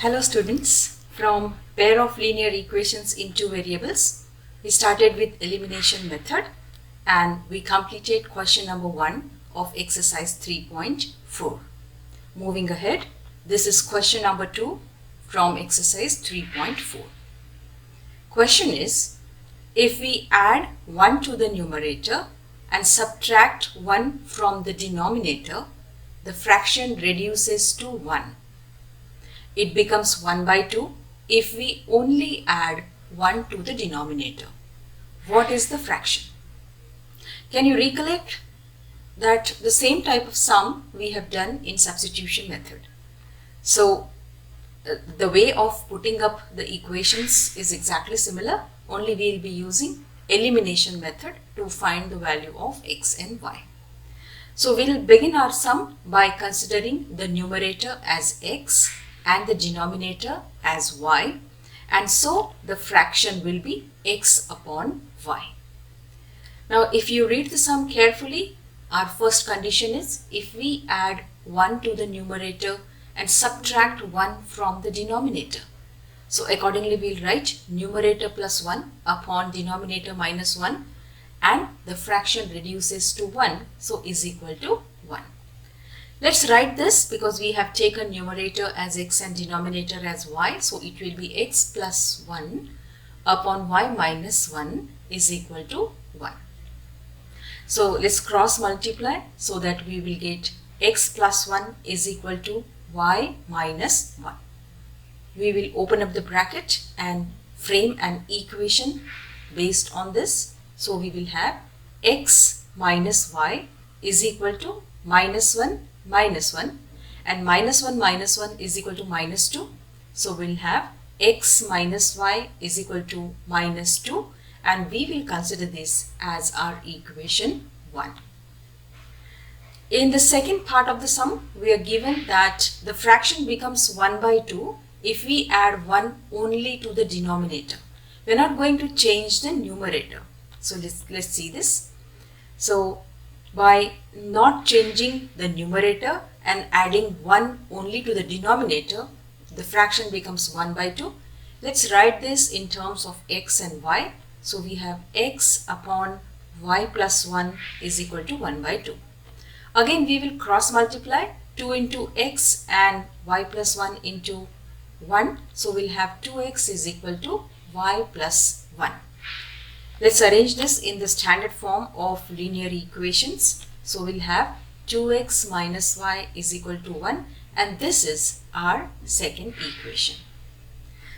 Hello students, from pair of linear equations in two variables, we started with elimination method and we completed question number 1 of exercise 3.4. Moving ahead, this is question number 2 from exercise 3.4. Question is, if we add 1 to the numerator and subtract 1 from the denominator, the fraction reduces to 1. It becomes 1 by 2 if we only add 1 to the denominator. What is the fraction? Can you recollect that the same type of sum we have done in substitution method? So the way of putting up the equations is exactly similar, only we will be using elimination method to find the value of x and y. So we will begin our sum by considering the numerator as x and the denominator as y, and so the fraction will be x upon y. Now if you read the sum carefully, our first condition is if we add 1 to the numerator and subtract 1 from the denominator. So accordingly we will write numerator plus 1 upon denominator minus 1, and the fraction reduces to 1, so is equal to 1. Let's write this because we have taken numerator as x and denominator as y. So it will be x plus 1 upon y minus 1 is equal to 1. So let's cross multiply so that we will get x plus 1 is equal to y minus 1. We will open up the bracket and frame an equation based on this. So we will have x minus y is equal to minus 1 minus 1, and minus 1 is equal to minus 2. So we'll have x minus y is equal to minus 2, and we will consider this as our equation 1. In the second part of the sum, we are given that the fraction becomes 1 by 2 if we add 1 only to the denominator. We are not going to change the numerator. So let's see this. So by not changing the numerator and adding 1 only to the denominator, the fraction becomes 1 by 2. Let's write this in terms of x and y. So we have x upon y plus 1 is equal to 1 by 2. Again we will cross multiply 2 into x and y plus 1 into 1. So we'll have 2x is equal to y plus 1. Let's arrange this in the standard form of linear equations. So we'll have 2x minus y is equal to 1, and this is our second equation.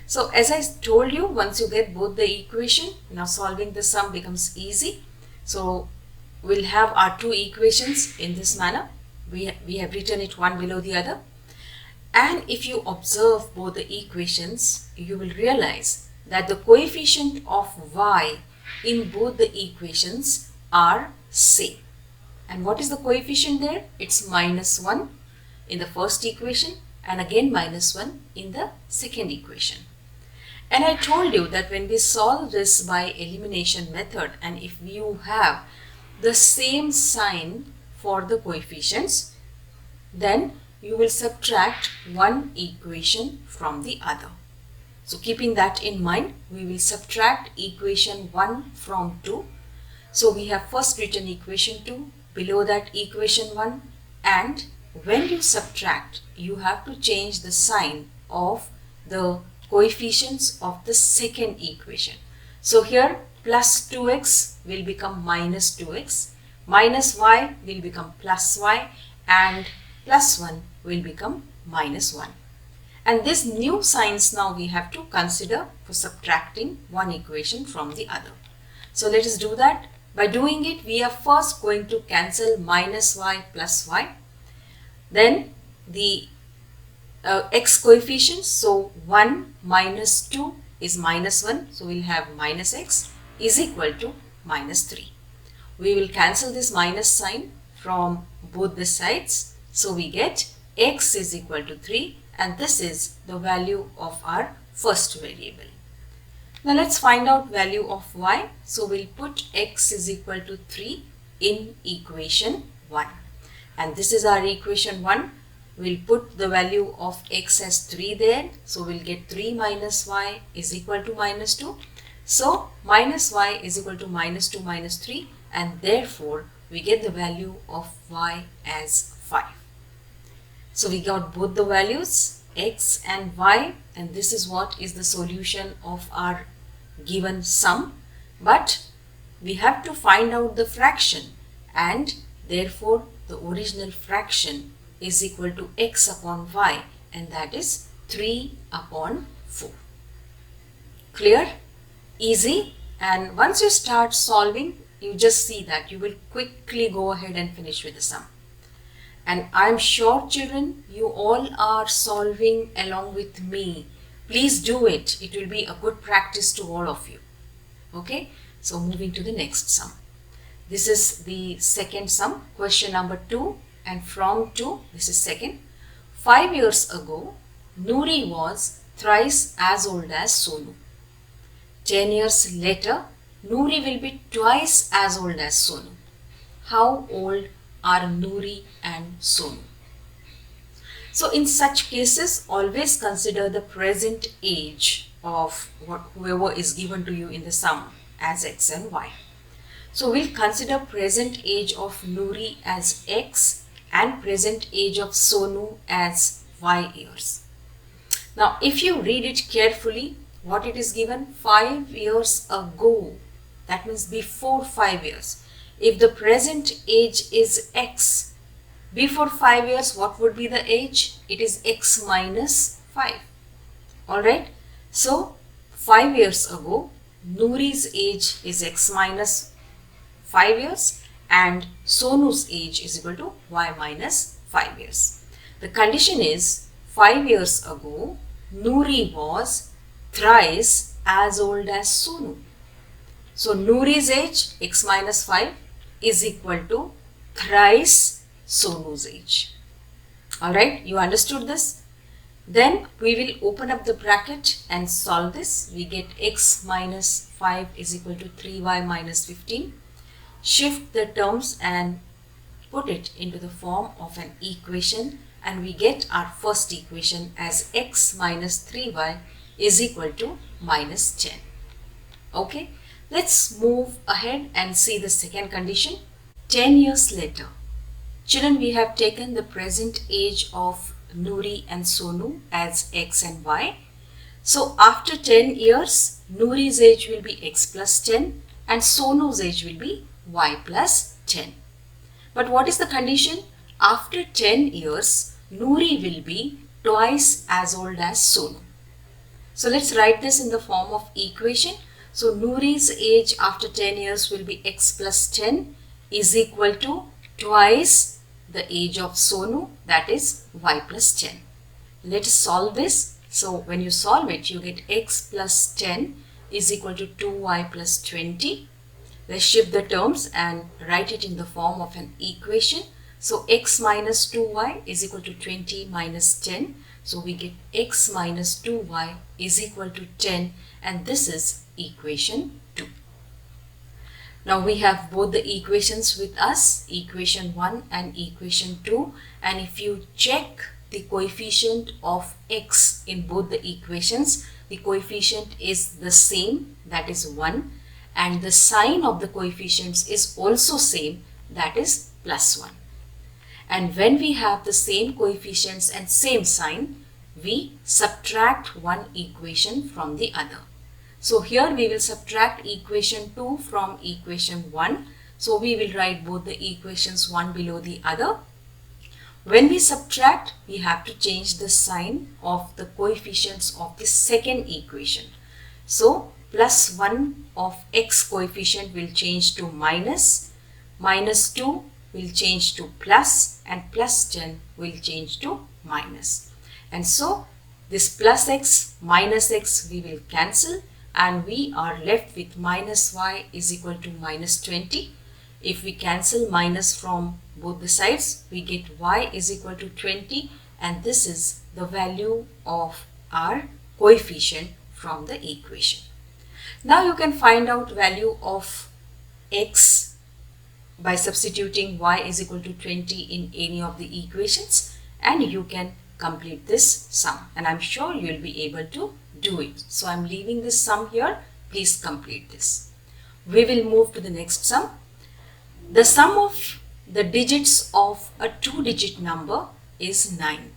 So as I told you, once you get both the equation, now solving the sum becomes easy. So we'll have our two equations in this manner. We have written it one below the other. And if you observe both the equations, you will realize that the coefficient of y in both the equations are same. And what is the coefficient there? It's minus 1 in the first equation and again minus 1 in the second equation. And I told you that when we solve this by elimination method, and if you have the same sign for the coefficients, then you will subtract one equation from the other. So keeping that in mind, we will subtract equation 1 from 2. So we have first written equation 2, below that equation 1, and when you subtract, you have to change the sign of the coefficients of the second equation. So here plus 2x will become minus 2x, minus y will become plus y, and plus 1 will become minus 1. And this new signs now we have to consider for subtracting one equation from the other. So let us do that. By doing it, we are first going to cancel minus y plus y. Then the x coefficients, so 1 minus 2 is minus 1. So we'll have minus x is equal to minus 3. We will cancel this minus sign from both the sides. So we get x is equal to 3. And this is the value of our first variable. Now let's find out value of y. So we'll put x is equal to 3 in equation 1. And this is our equation 1. we'll put the value of x as 3 there. So we'll get 3 minus y is equal to minus 2. So minus y is equal to minus 2 minus 3, and therefore we get the value of y as 5. So we got both the values x and y, and this is what is the solution of our given sum. But we have to find out the fraction, and therefore the original fraction is equal to x upon y, and that is 3 upon 4. Clear? Easy. And once you start solving, you just see that you will quickly go ahead and finish with the sum. And I'm sure, children, you all are solving along with me. Please do it. It will be a good practice to all of you. Okay? So moving to the next sum. This is the second sum, question number 2, and from 2, this is second. 5 years ago, Noori was thrice as old as Sonu. 10 years later, Noori will be twice as old as Sonu. How old are Noori and Sonu? So in such cases, always consider the present age of whoever is given to you in the sum as x and y. So we'll consider present age of Noori as x and present age of Sonu as y years. Now if you read it carefully, what it is given? 5 years ago. That means before 5 years. If the present age is x, before 5 years, what would be the age? It is x minus 5. Alright. So 5 years ago, Noori's age is x minus 5 years and Sonu's age is equal to y minus 5 years. The condition is 5 years ago, Noori was thrice as old as Sonu. So Noori's age, x minus 5, is equal to thrice Sonu's age. Alright, you understood this? Then we will open up the bracket and solve this. We get x minus 5 is equal to 3y minus 15. Shift the terms and put it into the form of an equation, and we get our first equation as x minus 3y is equal to minus 10. Okay, let's move ahead and see the second condition. 10 years later. Children, we have taken the present age of Noori and Sonu as x and y. So after 10 years, Noori's age will be x plus 10 and Sonu's age will be y plus 10. But what is the condition? After 10 years, Noori will be twice as old as Sonu. So let's write this in the form of equation. So Noori's age after 10 years will be x plus 10 is equal to twice the age of Sonu, that is y plus 10. Let us solve this. So when you solve it, you get x plus 10 is equal to 2y plus 20. Let's shift the terms and write it in the form of an equation. So x minus 2y is equal to 20 minus 10. So we get x minus 2y is equal to 10, and this is equation 2. Now we have both the equations with us, equation 1 and equation 2, and if you check the coefficient of x in both the equations, the coefficient is the same, that is 1, and the sign of the coefficients is also same, that is plus 1. And when we have the same coefficients and same sign, we subtract one equation from the other. So here we will subtract equation 2 from equation 1. So we will write both the equations one below the other. When we subtract, we have to change the sign of the coefficients of the second equation. So plus 1 of x coefficient will change to minus, minus 2 will change to plus, and plus 10 will change to minus. And so this plus x minus x we will cancel, and we are left with minus y is equal to minus 20. If we cancel minus from both the sides, we get y is equal to 20, and this is the value of our coefficient from the equation. Now you can find out value of x by substituting y is equal to 20 in any of the equations, and you can complete this sum, and I'm sure you'll be able to do it. So I'm leaving this sum here. Please complete this. We will move to the next sum. The sum of the digits of a 2-digit number is 9.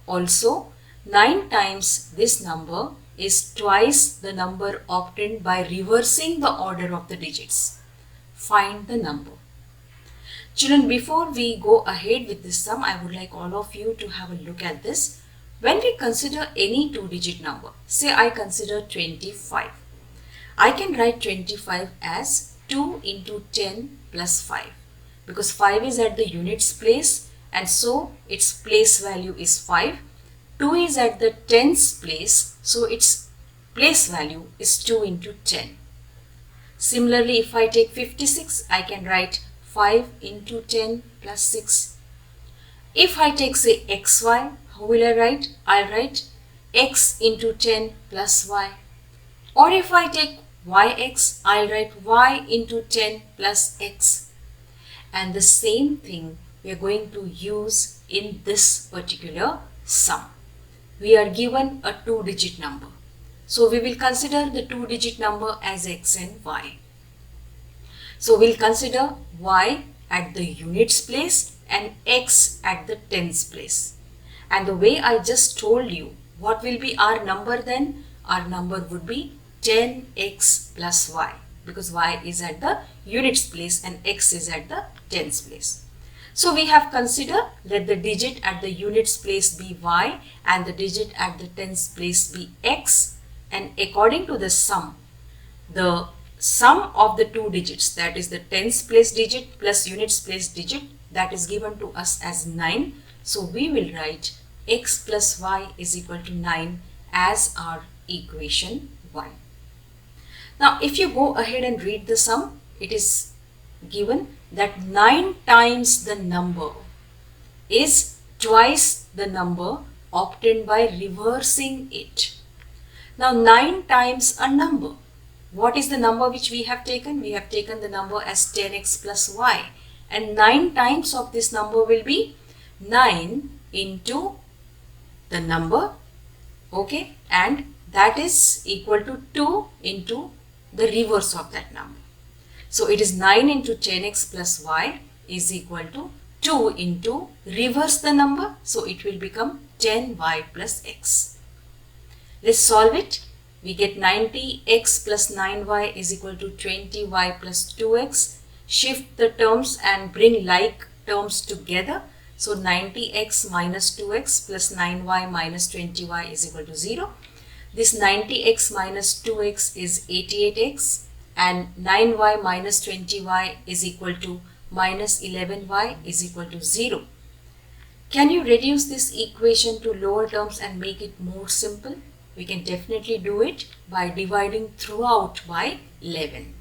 Also, 9 times this number is twice the number obtained by reversing the order of the digits. Find the number. Children, before we go ahead with this sum, I would like all of you to have a look at this. When we consider any 2-digit number, say I consider 25. I can write 25 as 2 into 10 plus 5, because 5 is at the units place and so its place value is 5. 2 is at the tens place, so its place value is 2 into 10. Similarly, if I take 56, I can write 5 into 10 plus 6. If I take say xy, how will I write? I'll write x into 10 plus y. Or if I take yx, I'll write y into 10 plus x. And the same thing we are going to use in this particular sum. We are given a 2-digit number. So we will consider the 2-digit number as x and y. So we'll consider y at the units place and x at the tens place. And the way I just told you, what will be our number then? Our number would be 10x plus y, because y is at the units place and x is at the tens place. So we have considered, let the digit at the units place be y and the digit at the tens place be x, and according to the sum of the 2 digits, that is the tens place digit plus units place digit, that is given to us as 9. So we will write x plus y is equal to 9 as our equation 1. Now if you go ahead and read the sum, it is given that 9 times the number is twice the number obtained by reversing it. Now 9 times a number. What is the number which we have taken? We have taken the number as 10x plus y, and 9 times of this number will be 9 into the number, okay, and that is equal to 2 into the reverse of that number. So it is 9 into 10x plus y is equal to 2 into reverse the number, so it will become 10y plus x. Let's solve it. We get 90x plus 9y is equal to 20y plus 2x. Shift the terms and bring like terms together. So 90x minus 2x plus 9y minus 20y is equal to 0. This 90x minus 2x is 88x, and 9y minus 20y is equal to minus 11y is equal to 0. Can you reduce this equation to lower terms and make it more simple? We can definitely do it by dividing throughout by 11.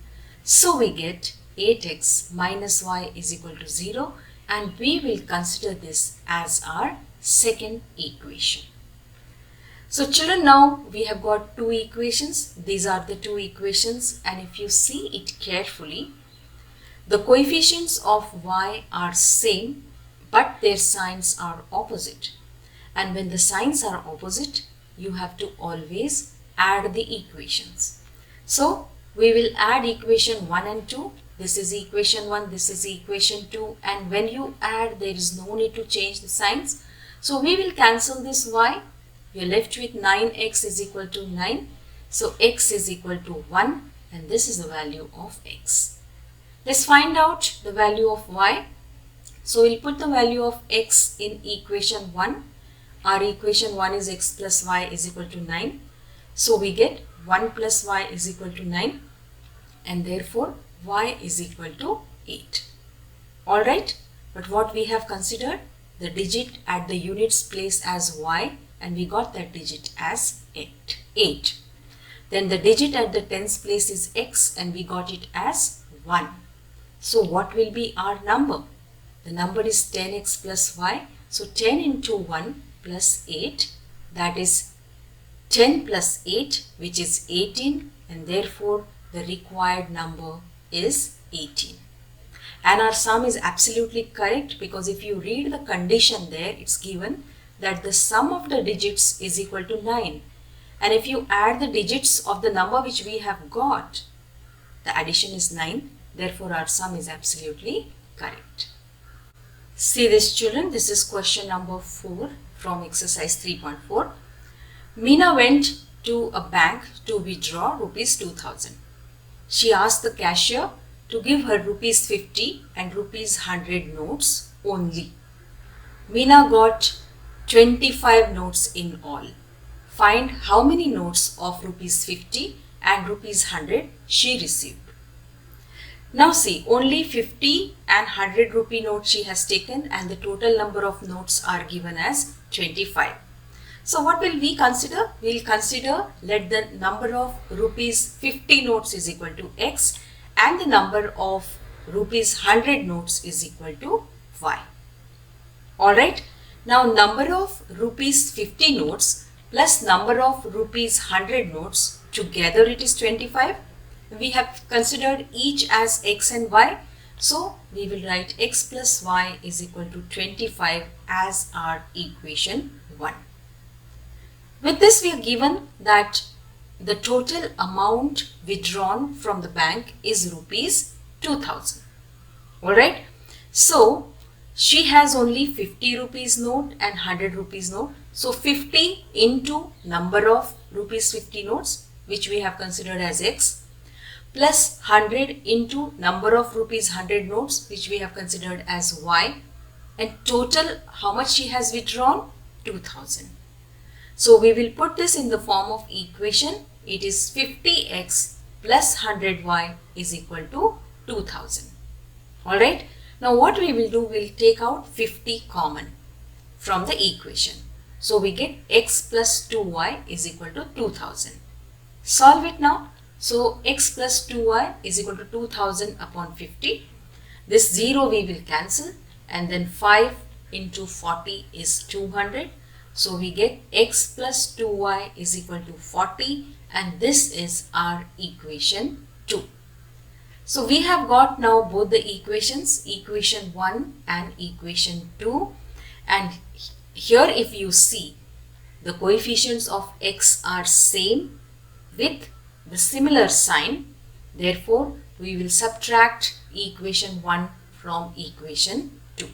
So we get 8x minus y is equal to 0, and we will consider this as our second equation. So children, now we have got 2 equations. These are the 2 equations, and if you see it carefully, the coefficients of y are same, but their signs are opposite. And when the signs are opposite, you have to always add the equations. So we will add equation 1 and 2. This is equation 1, this is equation 2, and when you add, there is no need to change the signs. So we will cancel this y. We are left with 9x is equal to 9. So x is equal to 1, and this is the value of x. Let's find out the value of y. So we'll put the value of x in equation 1. Our equation 1 is x plus y is equal to 9. So we get 1 plus y is equal to 9, and therefore y is equal to 8. Alright, but what we have considered, the digit at the units place as y, and we got that digit as 8. Then the digit at the tens place is x, and we got it as 1. So what will be our number? The number is 10x plus y. So 10 into 1 plus 8, that is 10 plus 8, which is 18, and therefore the required number is 18. And our sum is absolutely correct because if you read the condition there, it's given that the sum of the digits is equal to 9. And if you add the digits of the number which we have got, the addition is 9. Therefore, our sum is absolutely correct. See this, children, this is question number 4 from exercise 3.4. Meena went to a bank to withdraw rupees 2000. She asked the cashier to give her rupees 50 and rupees 100 notes only. Meena got 25 notes in all. Find how many notes of rupees 50 and rupees 100 she received. Now see, only 50 and 100 rupee notes she has taken and the total number of notes are given as 25. So what will we consider? We will consider let the number of rupees 50 notes is equal to x and the number of rupees 100 notes is equal to y. Alright, now number of rupees 50 notes plus number of rupees 100 notes, together it is 25. We have considered each as x and y. So we will write x plus y is equal to 25 as our equation 1. With this we are given that the total amount withdrawn from the bank is rupees 2000. Alright. So she has only 50 rupees note and 100 rupees note. So 50 into number of rupees 50 notes which we have considered as x plus 100 into number of rupees 100 notes which we have considered as y, and total how much she has withdrawn? 2000. So we will put this in the form of equation. It is 50x plus 100y is equal to 2000. Alright. Now what we will do, we will take out 50 common from the equation. So we get x plus 2y is equal to 2000. Solve it now. So x plus 2y is equal to 2000 upon 50. This 0 we will cancel and then 5 into 40 is 200. So we get x plus 2y is equal to 40 and this is our equation 2. So we have got now both the equations, equation 1 and equation 2, and here if you see the coefficients of x are same with the similar sign, therefore we will subtract equation 1 from equation 2.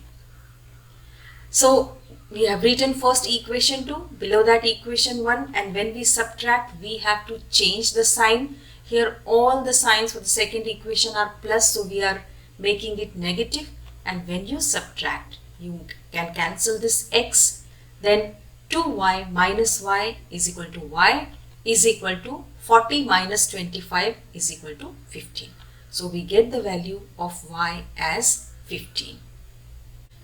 So we have written first equation 2, below that equation 1, and when we subtract we have to change the sign. Here all the signs for the second equation are plus, so we are making it negative, and when you subtract you can cancel this x, then 2y minus y is equal to y is equal to 40 minus 25 is equal to 15. So we get the value of y as 15.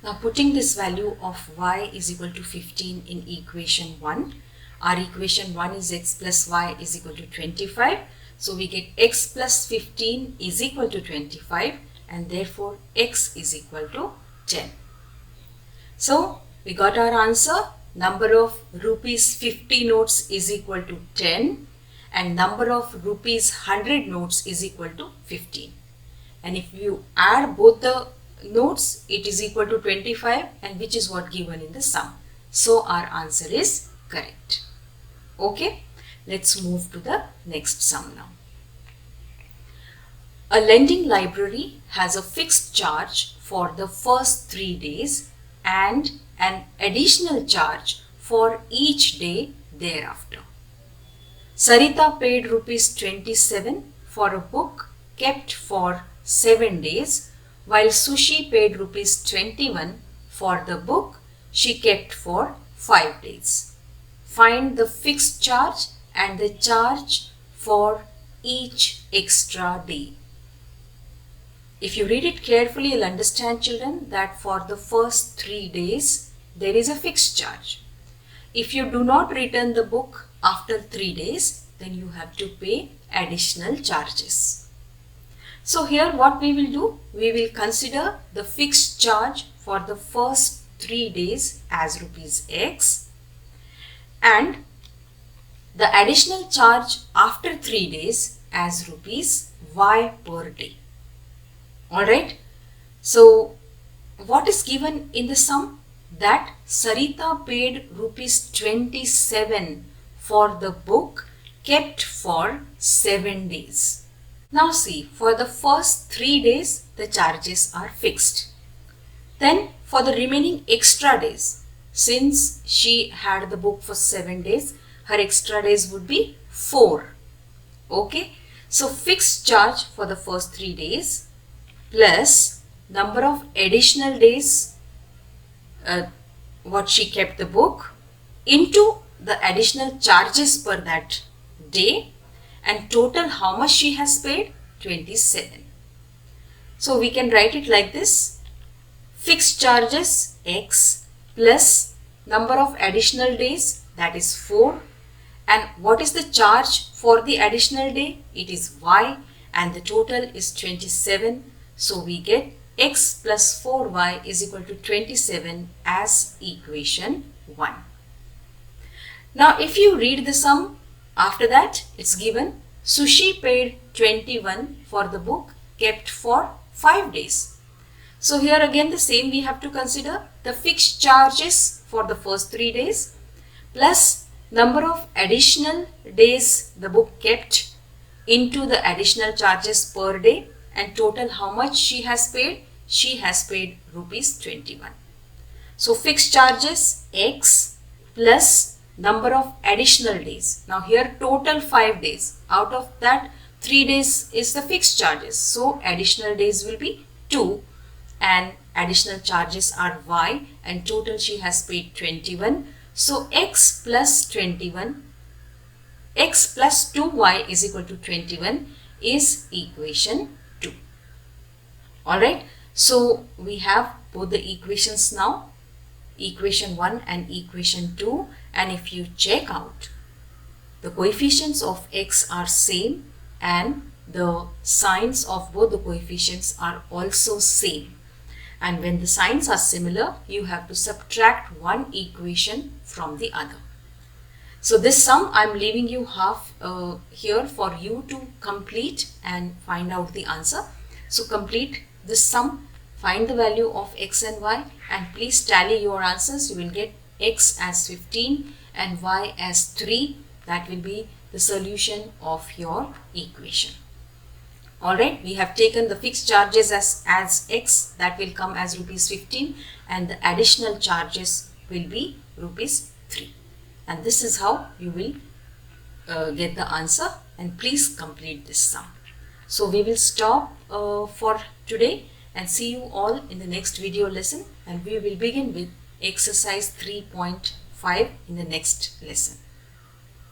Now putting this value of y is equal to 15 in equation 1, our equation 1 is x plus y is equal to 25. So we get x plus 15 is equal to 25 and therefore x is equal to 10. So we got our answer. Number of rupees 50 notes is equal to 10 and number of rupees 100 notes is equal to 15. And if you add both the notes, it is equal to 25, and which is what given in the sum. So our answer is correct. Okay, let's move to the next sum now. A lending library has a fixed charge for the first 3 days and an additional charge for each day thereafter. Sarita paid rupees 27 for a book kept for 7 days, while Sushi paid rupees 21 for the book she kept for 5 days. Find the fixed charge and the charge for each extra day. If you read it carefully, you'll understand, children, that for the first 3 days there is a fixed charge. If you do not return the book after 3 days, then you have to pay additional charges. So here what we will do, we will consider the fixed charge for the first 3 days as rupees x and the additional charge after 3 days as rupees y per day. Alright. So what is given in the sum? That Sarita paid rupees 27 for the book kept for 7 days. Now see, for the first 3 days the charges are fixed. Then for the remaining extra days, since she had the book for 7 days, her extra days would be 4. Okay, so fixed charge for the first 3 days plus number of additional days what she kept the book into the additional charges per that day, and total how much she has paid, 27. So we can write it like this: fixed charges x plus number of additional days, that is 4, and what is the charge for the additional day? It is y, and the total is 27. So we get x plus 4y is equal to 27 as equation 1. Now if you read the sum, after that it's given Sushi paid 21 for the book kept for 5 days. So here again the same we have to consider the fixed charges for the first 3 days plus number of additional days the book kept into the additional charges per day, and total how much she has paid? She has paid rupees 21. So fixed charges x plus number of additional days. Now here total 5 days. Out of that 3 days is the fixed charges. So additional days will be 2 and additional charges are y, and total she has paid 21. So x plus 21, x plus 2y is equal to 21 is equation 2. Alright, so we have both the equations now, equation 1 and equation 2, and if you check out, the coefficients of x are same and the signs of both the coefficients are also same. And when the signs are similar, you have to subtract one equation from the other. So this sum I am leaving you half here for you to complete and find out the answer. So complete this sum, find the value of x and y, and please tally your answers. You will get x as 15 and y as 3. That will be the solution of your equation. Alright, we have taken the fixed charges as x, that will come as rupees 15, and the additional charges will be rupees 3. And this is how you will get the answer, and please complete this sum. So we will stop for today and see you all in the next video lesson, and we will begin with exercise 3.5 in the next lesson.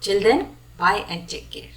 Till then, bye and take care.